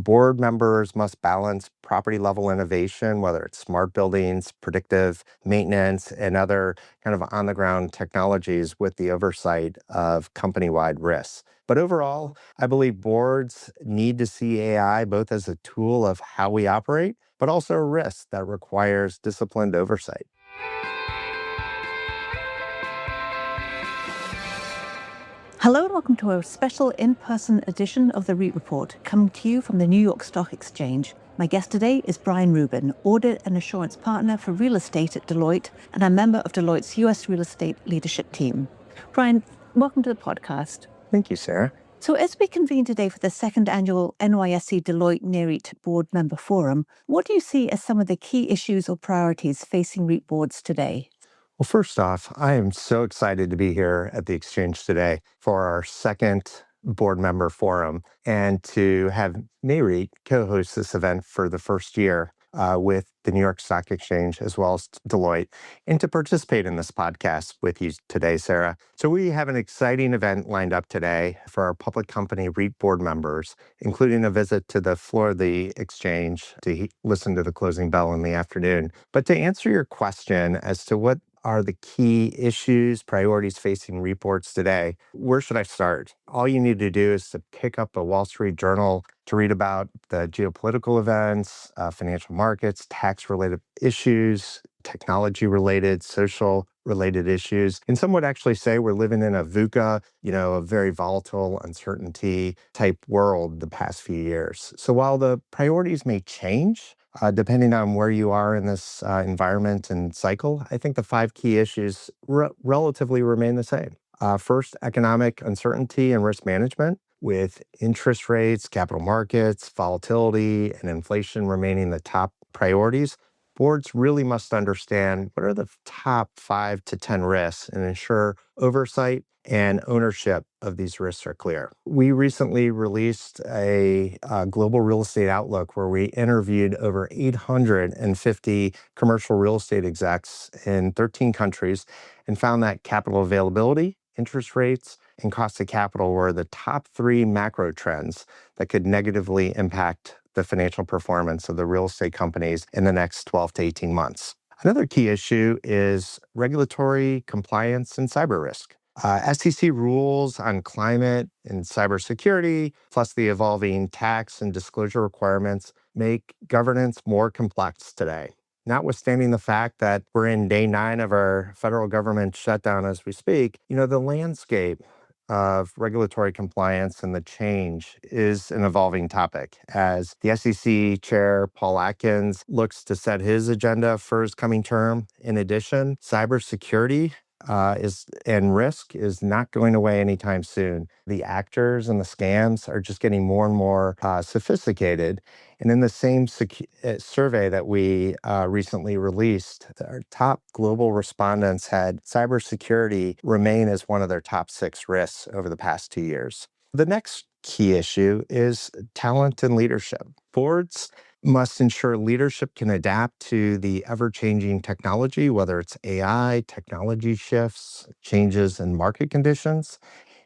Board members must balance property level innovation, whether it's smart buildings, predictive maintenance, and other kind of on the ground technologies with the oversight of company wide risks. But overall, I believe boards need to see AI both as a tool of how we operate, but also a risk that requires disciplined oversight. Hello and welcome to a special in-person edition of the REIT Report, coming to you from the New York Stock Exchange. My guest today is Rubin, Audit and Assurance Partner for Real Estate at Deloitte and a member of Deloitte's U.S. Real Estate Leadership Team. Brian, welcome to the podcast. Thank you, Sarah. So as we convene today for the second annual NYSE Deloitte REIT Board Member Forum, what do you see as some of the key issues or priorities facing REIT boards today? Well, first off, I am so excited to be here at the Exchange today for our second board member forum and to have REIT co-host this event for the first year with the New York Stock Exchange as well as Deloitte, and to participate in this podcast with you today, Sarah. So we have an exciting event lined up today for our public company REIT board members, including a visit to the floor of the Exchange to listen to the closing bell in the afternoon. But to answer your question as to what are the key issues, priorities facing REIT boards today, where should I start? All you need to do is to pick up a Wall Street Journal to read about the geopolitical events, financial markets, tax-related issues, technology-related, social-related issues. And some would actually say we're living in a VUCA, a very volatile, uncertainty type world the past few years. So while the priorities may change, depending on where you are in this environment and cycle, I think the five key issues relatively remain the same. First, economic uncertainty and risk management, with interest rates, capital markets, volatility, and inflation remaining the top priorities. Boards really must understand what are the top 5 to 10 risks and ensure oversight and ownership of these risks are clear. We recently released a global real estate outlook where we interviewed over 850 commercial real estate execs in 13 countries and found that capital availability, interest rates, and cost of capital were the top 3 macro trends that could negatively impact the financial performance of the real estate companies in the next 12 to 18 months. Another key issue is regulatory compliance and cyber risk. SEC rules on climate and cybersecurity, plus the evolving tax and disclosure requirements, make governance more complex today. Notwithstanding the fact that we're in day 9 of our federal government shutdown as we speak, the landscape of regulatory compliance and the change is an evolving topic as the SEC chair, Paul Atkins, looks to set his agenda for his coming term. In addition, cybersecurity and risk is not going away anytime soon. The actors and the scams are just getting more and more sophisticated. And in the same survey that we recently released, our top global respondents had cybersecurity remain as one of their top 6 risks over the past 2 years. The next key issue is talent and leadership. Boards must ensure leadership can adapt to the ever-changing technology, whether it's AI, technology shifts, changes in market conditions.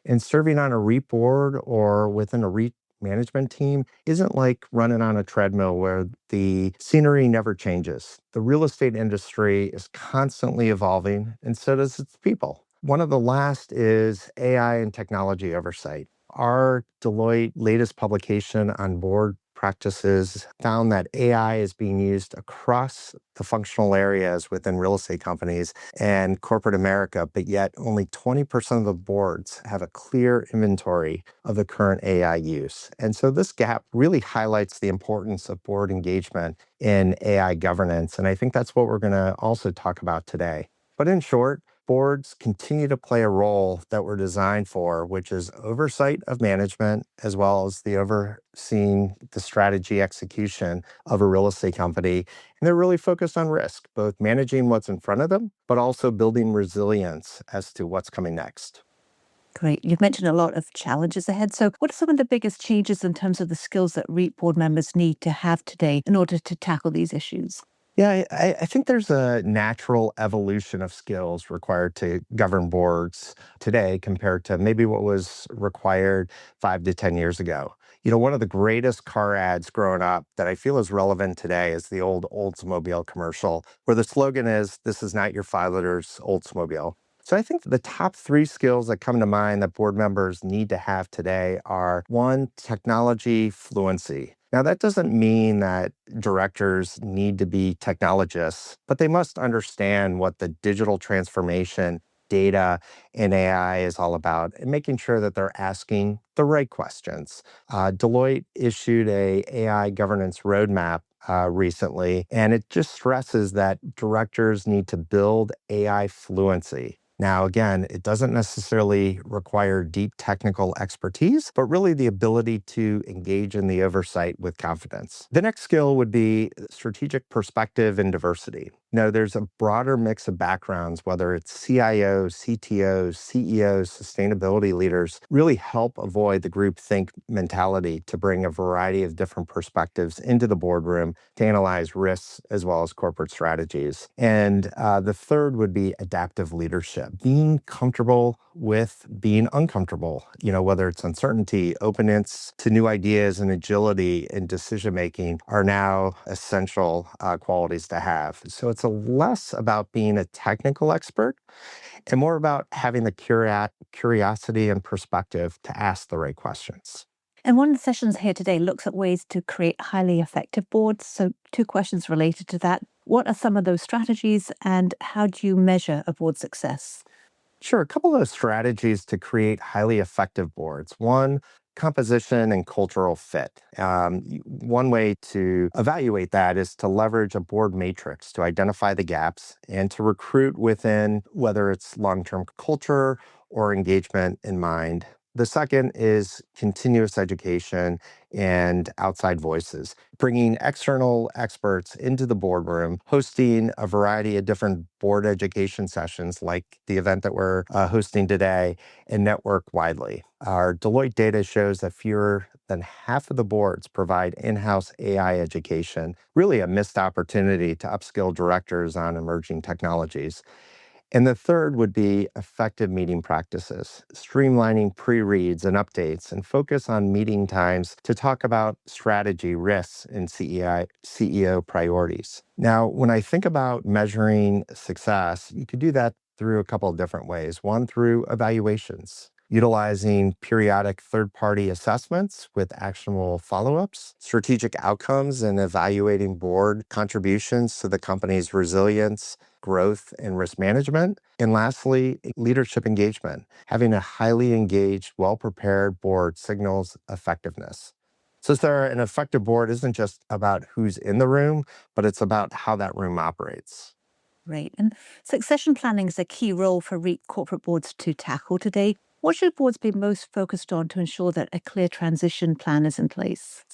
And serving on a REIT board or within a REIT management team isn't like running on a treadmill where the scenery never changes. The real estate industry is constantly evolving, and so does its people. One of the last is AI and technology oversight. Our Deloitte latest publication on board practices found that AI is being used across the functional areas within real estate companies and corporate America, but yet only 20% of the boards have a clear inventory of the current AI use. And so this gap really highlights the importance of board engagement in AI governance. And I think that's what we're going to also talk about today. But in short, boards continue to play a role that we're designed for, which is oversight of management, as well as the overseeing the strategy execution of a real estate company. And they're really focused on risk, both managing what's in front of them, but also building resilience as to what's coming next. Great. You've mentioned a lot of challenges ahead. So what are some of the biggest changes in terms of the skills that REIT board members need to have today in order to tackle these issues? Yeah, I think there's a natural evolution of skills required to govern boards today compared to maybe what was required 5 to 10 years ago. One of the greatest car ads growing up that I feel is relevant today is the old Oldsmobile commercial, where the slogan is, "This is not your father's Oldsmobile." So I think the top three skills that come to mind that board members need to have today are one, technology fluency. Now, that doesn't mean that directors need to be technologists, but they must understand what the digital transformation, data, and AI is all about, and making sure that they're asking the right questions. Deloitte issued a AI governance roadmap recently, and it just stresses that directors need to build AI fluency. Now, again, it doesn't necessarily require deep technical expertise, but really the ability to engage in the oversight with confidence. The next skill would be strategic perspective and diversity. Now, there's a broader mix of backgrounds, whether it's CIOs, CTOs, CEOs, sustainability leaders, really help avoid the groupthink mentality to bring a variety of different perspectives into the boardroom to analyze risks as well as corporate strategies. And the third would be adaptive leadership, being comfortable with being uncomfortable, whether it's uncertainty, openness to new ideas, and agility in decision making are now essential qualities to have. So it's a less about being a technical expert and more about having the curiosity and perspective to ask the right questions. And one of the sessions here today looks at ways to create highly effective boards. So, two questions related to that. What are some of those strategies, and how do you measure a board's success? Sure, a couple of strategies to create highly effective boards. One, composition and cultural fit. One way to evaluate that is to leverage a board matrix to identify the gaps and to recruit within whether it's long-term culture or engagement in mind. The second is continuous education and outside voices, bringing external experts into the boardroom, hosting a variety of different board education sessions like the event that we're hosting today, and network widely. Our Deloitte data shows that fewer than half of the boards provide in-house AI education, really a missed opportunity to upskill directors on emerging technologies. And the third would be effective meeting practices, streamlining pre-reads and updates, and focus on meeting times to talk about strategy, risks, and CEO priorities. Now, when I think about measuring success, you could do that through a couple of different ways. One, through evaluations, utilizing periodic third-party assessments with actionable follow-ups, strategic outcomes, and evaluating board contributions to the company's resilience, growth, and risk management. And lastly, leadership engagement. Having a highly engaged, well-prepared board signals effectiveness. So, Sarah, an effective board isn't just about who's in the room, but it's about how that room operates. Great. And succession planning is a key role for REIT corporate boards to tackle today. What should boards be most focused on to ensure that a clear transition plan is in place?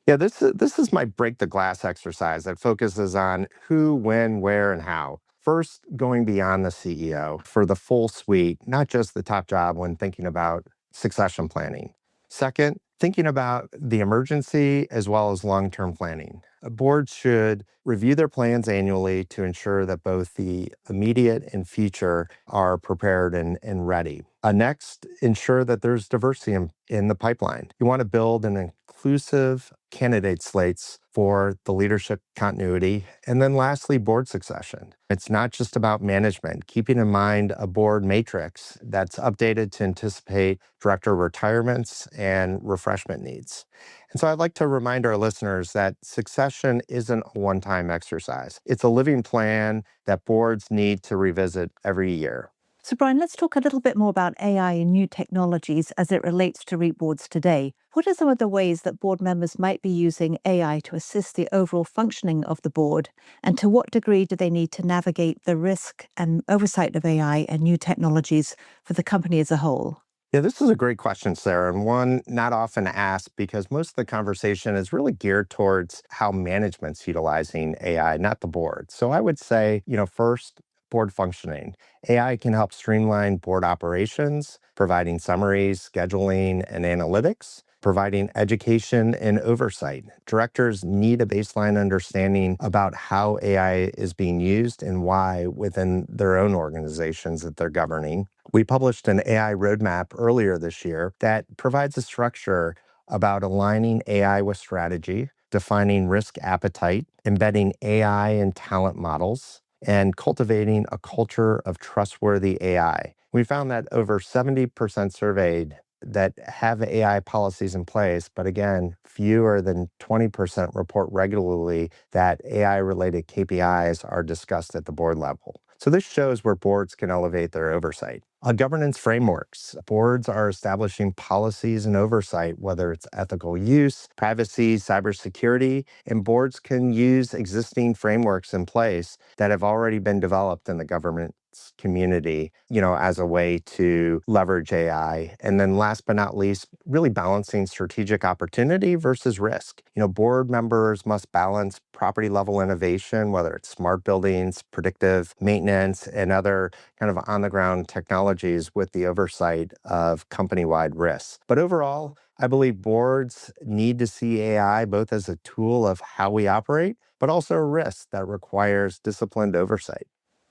Yeah, this is my break the glass exercise that focuses on who, when, where, and how. First, going beyond the CEO for the full suite, not just the top job when thinking about succession planning. Second, thinking about the emergency as well as long-term planning. A board should review their plans annually to ensure that both the immediate and future are prepared and ready. Next, ensure that there's diversity in the pipeline. You want to build an inclusive candidate slates for the leadership continuity. And then lastly, board succession. It's not just about management, keeping in mind a board matrix that's updated to anticipate director retirements and refreshment needs. And so I'd like to remind our listeners that succession isn't a one-time exercise. It's a living plan that boards need to revisit every year. So, Brian, let's talk a little bit more about AI and new technologies as it relates to REIT boards today. What are some of the ways that board members might be using AI to assist the overall functioning of the board? And to what degree do they need to navigate the risk and oversight of AI and new technologies for the company as a whole? Yeah, this is a great question, Sarah, and one not often asked because most of the conversation is really geared towards how management's utilizing AI, not the board. So I would say, first, board functioning. AI can help streamline board operations, providing summaries, scheduling, and analytics, providing education and oversight. Directors need a baseline understanding about how AI is being used and why within their own organizations that they're governing. We published an AI roadmap earlier this year that provides a structure about aligning AI with strategy, defining risk appetite, embedding AI in talent models, and cultivating a culture of trustworthy AI. We found that over 70% surveyed that have AI policies in place, but again, fewer than 20% report regularly that AI-related KPIs are discussed at the board level. So this shows where boards can elevate their oversight. Governance frameworks. Boards are establishing policies and oversight, whether it's ethical use, privacy, cybersecurity, and boards can use existing frameworks in place that have already been developed in the government community, as a way to leverage AI. And then last but not least, really balancing strategic opportunity versus risk. Board members must balance property level innovation, whether it's smart buildings, predictive maintenance, and other kind of on the ground technologies with the oversight of company-wide risks. But overall, I believe boards need to see AI both as a tool of how we operate, but also a risk that requires disciplined oversight.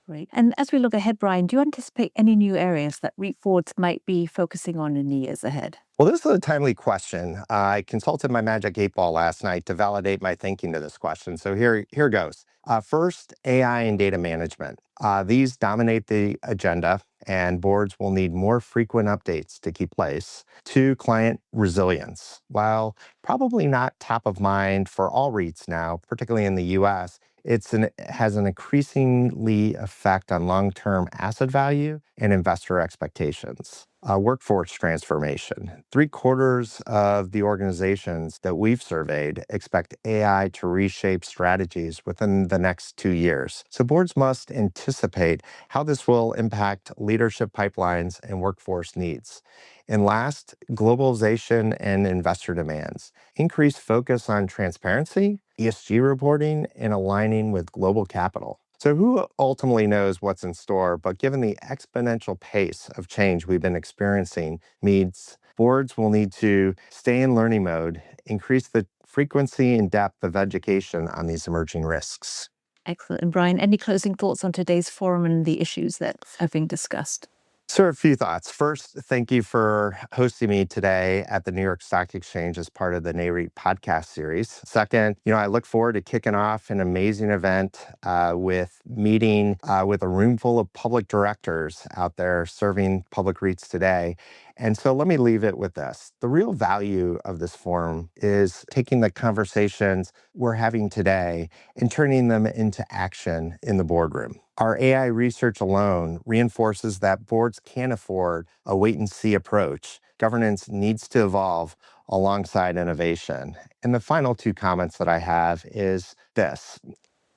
Great. And as we look ahead, Brian, do you anticipate any new areas that REIT boards might be focusing on in the years ahead? Well, this is a timely question. I consulted my Magic 8 Ball last night to validate my thinking to this question. So here goes. First, AI and data management. These dominate the agenda, and boards will need more frequent updates to keep pace. Two, client resilience. While probably not top of mind for all REITs now, particularly in the US, it has an increasingly effect on long-term asset value and investor expectations. Workforce transformation. 3/4 of the organizations that we've surveyed expect AI to reshape strategies within the next 2 years. So boards must anticipate how this will impact leadership pipelines and workforce needs. And last, globalization and investor demands. Increased focus on transparency, ESG reporting, and aligning with global capital. So who ultimately knows what's in store, but given the exponential pace of change we've been experiencing, means boards will need to stay in learning mode, increase the frequency and depth of education on these emerging risks. Excellent. And Brian, any closing thoughts on today's forum and the issues that are being discussed? So a few thoughts. First, thank you for hosting me today at the New York Stock Exchange as part of the REIT podcast series. Second, I look forward to kicking off an amazing event with meeting with a room full of public directors out there serving public REITs today. And so let me leave it with this. The real value of this forum is taking the conversations we're having today and turning them into action in the boardroom. Our AI research alone reinforces that boards can't afford a wait-and-see approach. Governance needs to evolve alongside innovation. And the final two comments that I have is this.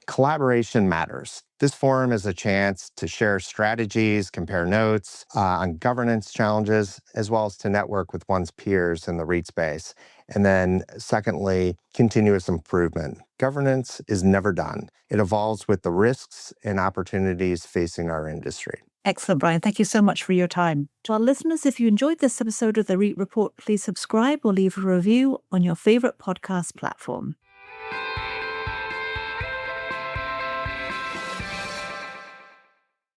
Collaboration matters. This forum is a chance to share strategies, compare notes on governance challenges, as well as to network with one's peers in the REIT space. And then secondly, continuous improvement. Governance is never done. It evolves with the risks and opportunities facing our industry. Excellent, Brian. Thank you so much for your time. To our listeners, if you enjoyed this episode of the REIT Report, please subscribe or leave a review on your favorite podcast platform.